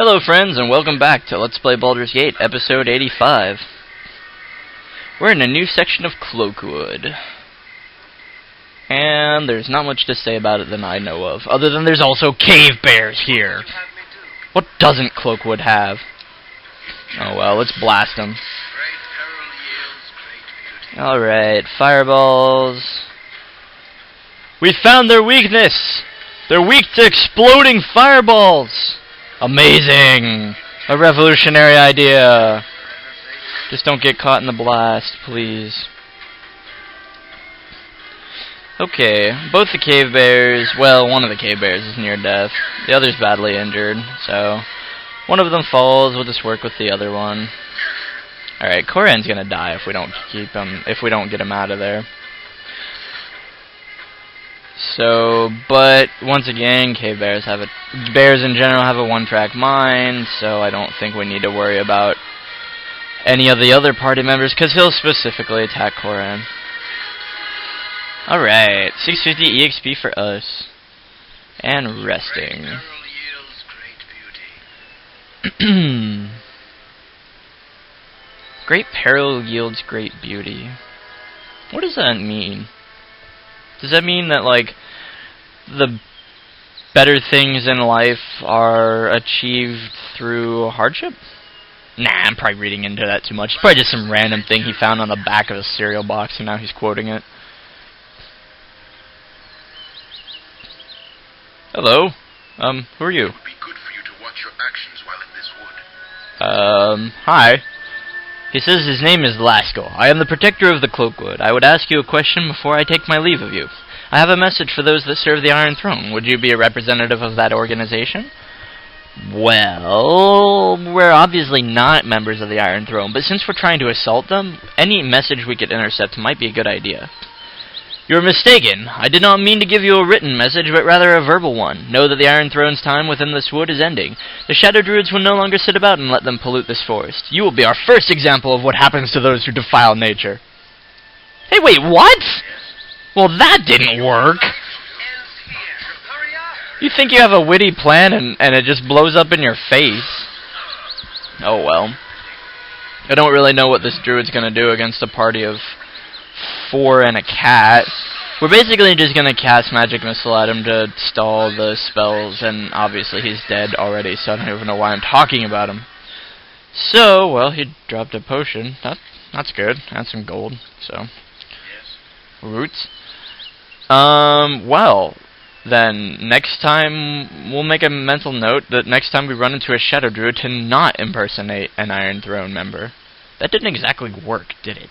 Hello friends, and welcome back to Let's Play Baldur's Gate, episode 85. We're in a new section of Cloakwood. And there's not much to say about it than I know of, other than there's also cave bears here. What doesn't Cloakwood have? Oh well, let's blast them. Alright, fireballs. We found their weakness! They're weak to exploding fireballs! Amazing! A revolutionary idea! Just don't get caught in the blast, please. Okay, both the cave bears, well, one of the cave bears is near death. The other's badly injured, so one of them falls, we'll just work with the other one. Alright, Koran's gonna die if we don't get him out of there. So, but once again, bears in general have a one-track mind, so I don't think we need to worry about any of the other party members, because he'll specifically attack Koran. Alright, 650 EXP for us. And resting. Great peril yields great beauty. What does that mean? Does that mean that, like, the better things in life are achieved through hardship? Nah, I'm probably reading into that too much. It's probably just some random thing he found on the back of a cereal box, and now he's quoting it. Hello. Who are you? It would be good for you to watch your actions while in this wood. Hi. He says his name is Laskell. I am the protector of the Cloakwood. I would ask you a question before I take my leave of you. I have a message for those that serve the Iron Throne. Would you be a representative of that organization? Well, we're obviously not members of the Iron Throne, but since we're trying to assault them, any message we could intercept might be a good idea. You're mistaken. I did not mean to give you a written message, but rather a verbal one. Know that the Iron Throne's time within this wood is ending. The Shadow Druids will no longer sit about and let them pollute this forest. You will be our first example of what happens to those who defile nature. Hey, wait, what? Well, that didn't work. You think you have a witty plan and it just blows up in your face. Oh, well. I don't really know what this druid's gonna do against a party of 4 and a cat. We're basically just gonna cast Magic Missile at him to stall the spells, and obviously he's dead already, so I don't even know why I'm talking about him. So, well, he dropped a potion. That's good. And some gold, so. Roots. Well, then, next time, we'll make a mental note that next time we run into a Shadow Druid to not impersonate an Iron Throne member. That didn't exactly work, did it?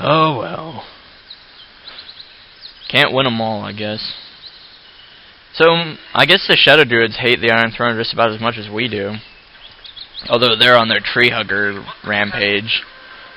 Oh well. Can't win them all, I guess. So, I guess the Shadow Druids hate the Iron Throne just about as much as we do. Although they're on their tree hugger rampage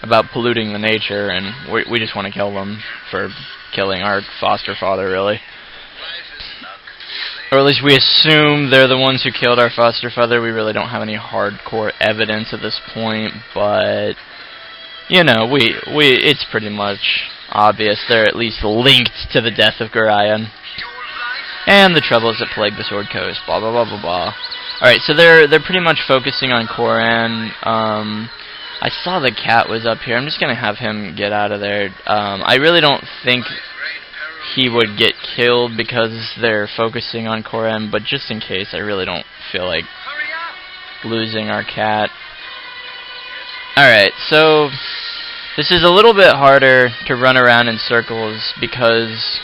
about polluting the nature, and we just want to kill them for killing our foster father, really. Or at least we assume they're the ones who killed our foster father. We really don't have any hardcore evidence at this point, but you know, it's pretty much obvious they're at least linked to the death of Gorion and the troubles that plague the Sword Coast. Blah blah blah blah blah. All right, so they're pretty much focusing on Koran. I saw the cat was up here. I'm just gonna have him get out of there. I really don't think he would get killed because they're focusing on Koran, but just in case, I really don't feel like losing our cat. Alright, so this is a little bit harder to run around in circles because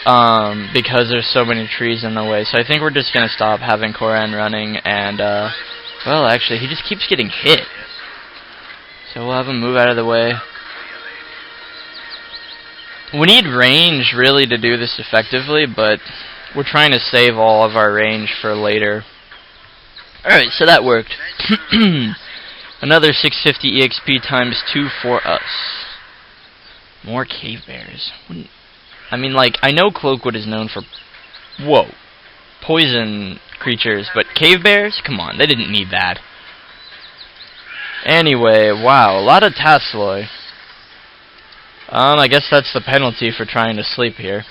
there's so many trees in the way. So I think we're just gonna stop having Koran running, and well, actually, he just keeps getting hit. So we'll have him move out of the way. We need range, really, to do this effectively, but we're trying to save all of our range for later. Alright, so that worked. Another 650 EXP times 2 for us. More cave bears. I mean, like, I know Cloakwood is known for, poison creatures, but cave bears? Come on, they didn't need that. Anyway, wow, a lot of Tasloi. I guess that's the penalty for trying to sleep here.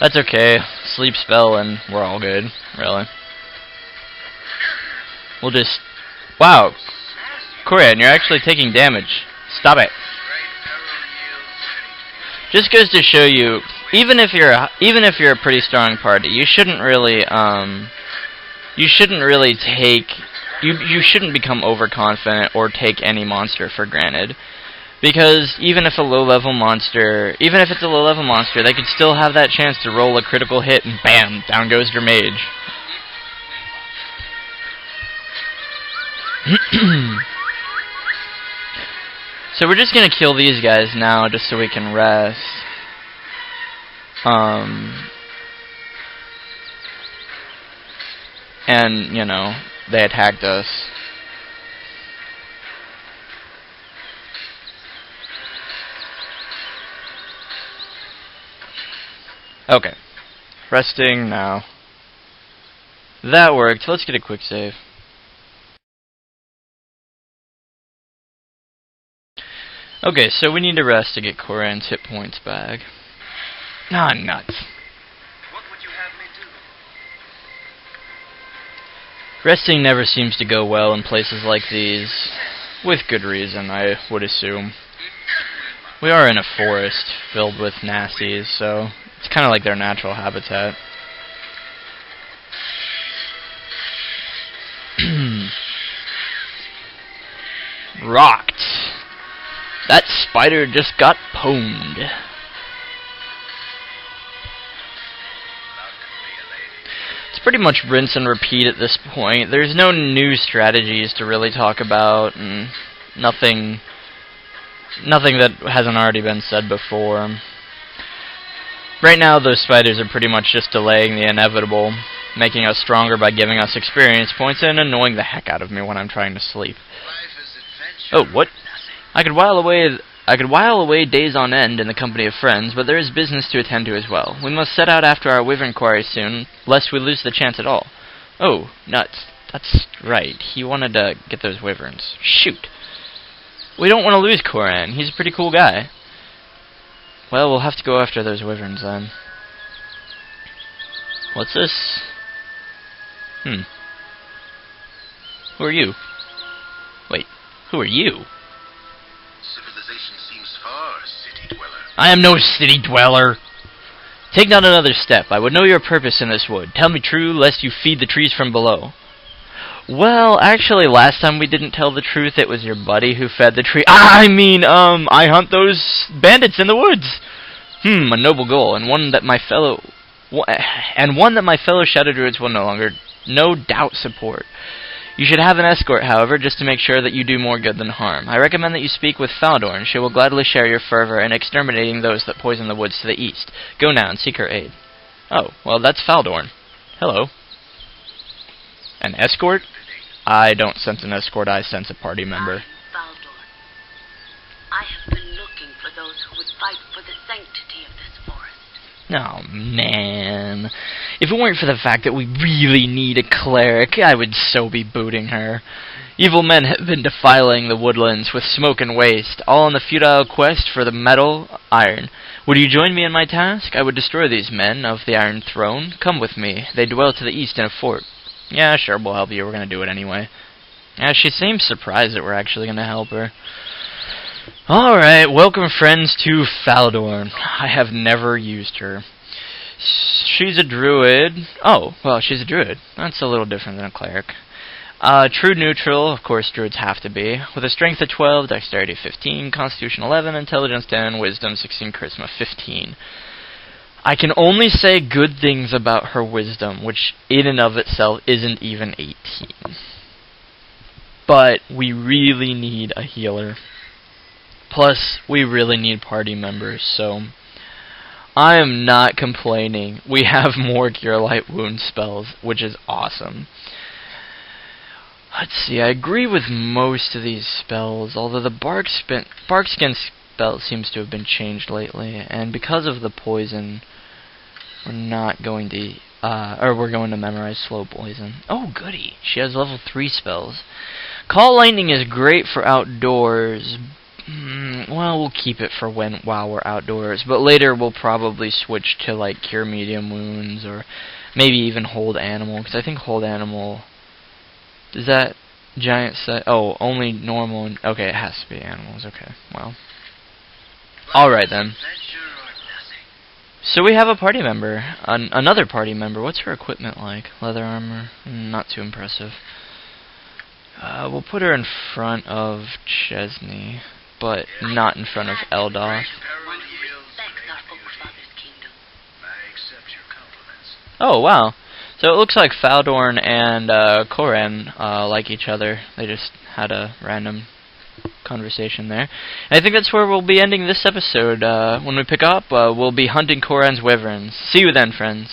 That's okay. Sleep spell and we're all good, really. we'll just... Wow! Korean, you're actually taking damage. Stop it. Just goes to show you, even if you're a pretty strong party, you shouldn't really you shouldn't become overconfident or take any monster for granted. Because even if it's a low-level monster, they could still have that chance to roll a critical hit and bam, down goes your mage. So we're just gonna kill these guys now just so we can rest. And, you know, they attacked us. Okay. Resting now. That worked. Let's get a quick save. Okay, so we need to rest to get Koran's hit points back. Ah, nuts. What would you have me do? Resting never seems to go well in places like these. With good reason, I would assume. We are in a forest filled with nasties, so it's kind of like their natural habitat. Rocked. That spider just got pwned. It's pretty much rinse and repeat at this point. There's no new strategies to really talk about, and nothing that hasn't already been said before. Right now, those spiders are pretty much just delaying the inevitable, making us stronger by giving us experience points and annoying the heck out of me when I'm trying to sleep. Oh, what? I could while away days on end in the company of friends, but there is business to attend to as well. We must set out after our wyvern quarry soon, lest we lose the chance at all. Oh, nuts. That's right. He wanted to get those wyverns. Shoot. We don't want to lose Koran. He's a pretty cool guy. Well, we'll have to go after those wyverns then. What's this? Who are you? Wait, who are you? Civilization seems far, city dweller. I am no city dweller. Take not another step. I would know your purpose in this wood. Tell me true, lest you feed the trees from below. Well, actually, last time we didn't tell the truth. It was your buddy who fed the tree. I hunt those bandits in the woods. A noble goal, and one that my fellow shadow druids will no doubt support. You should have an escort, however, just to make sure that you do more good than harm. I recommend that you speak with Baldur. She will gladly share your fervor in exterminating those that poison the woods to the east. Go now and seek her aid. Oh, well, that's Baldur. Hello. An escort? I don't sense an escort, I sense a party member. Baldur. I have been looking for those who would fight for the sanctity of this forest. Oh, man. If it weren't for the fact that we really need a cleric, I would so be booting her. Evil men have been defiling the woodlands with smoke and waste, all in the futile quest for the metal iron. Would you join me in my task? I would destroy these men of the Iron Throne. Come with me. They dwell to the east in a fort. Yeah, sure, we'll help you. We're going to do it anyway. Yeah, she seems surprised that we're actually going to help her. Alright, welcome friends to Baldur. I have never used her. She's a druid. Oh, well, she's a druid. That's a little different than a cleric. True neutral, of course druids have to be, with a strength of 12, dexterity 15, constitution 11, intelligence 10, wisdom 16, charisma 15. I can only say good things about her wisdom, which in and of itself isn't even 18. But we really need a healer. Plus, we really need party members, so I am not complaining. We have more Cure Light Wound spells, which is awesome. Let's see, I agree with most of these spells, although the Barkskin spell seems to have been changed lately, and because of the poison, we're not going to, we're going to memorize Slow Poison. Oh, goody, she has level 3 spells. Call Lightning is great for outdoors. Well, we'll keep it for while we're outdoors, but later we'll probably switch to, like, Cure Medium Wounds, or maybe even Hold Animal, because I think Hold Animal... Does that Giant size. Oh, only normal. Okay, it has to be animals. Okay, well. Alright then. So we have a party member. Another party member. What's her equipment like? Leather armor? Not too impressive. We'll put her in front of Chezni, but not in front of Eldoth. Oh, wow. So it looks like Faldorn and Koran like each other. They just had a random conversation there. And I think that's where we'll be ending this episode. When we pick up, we'll be hunting Koran's wyverns. See you then, friends.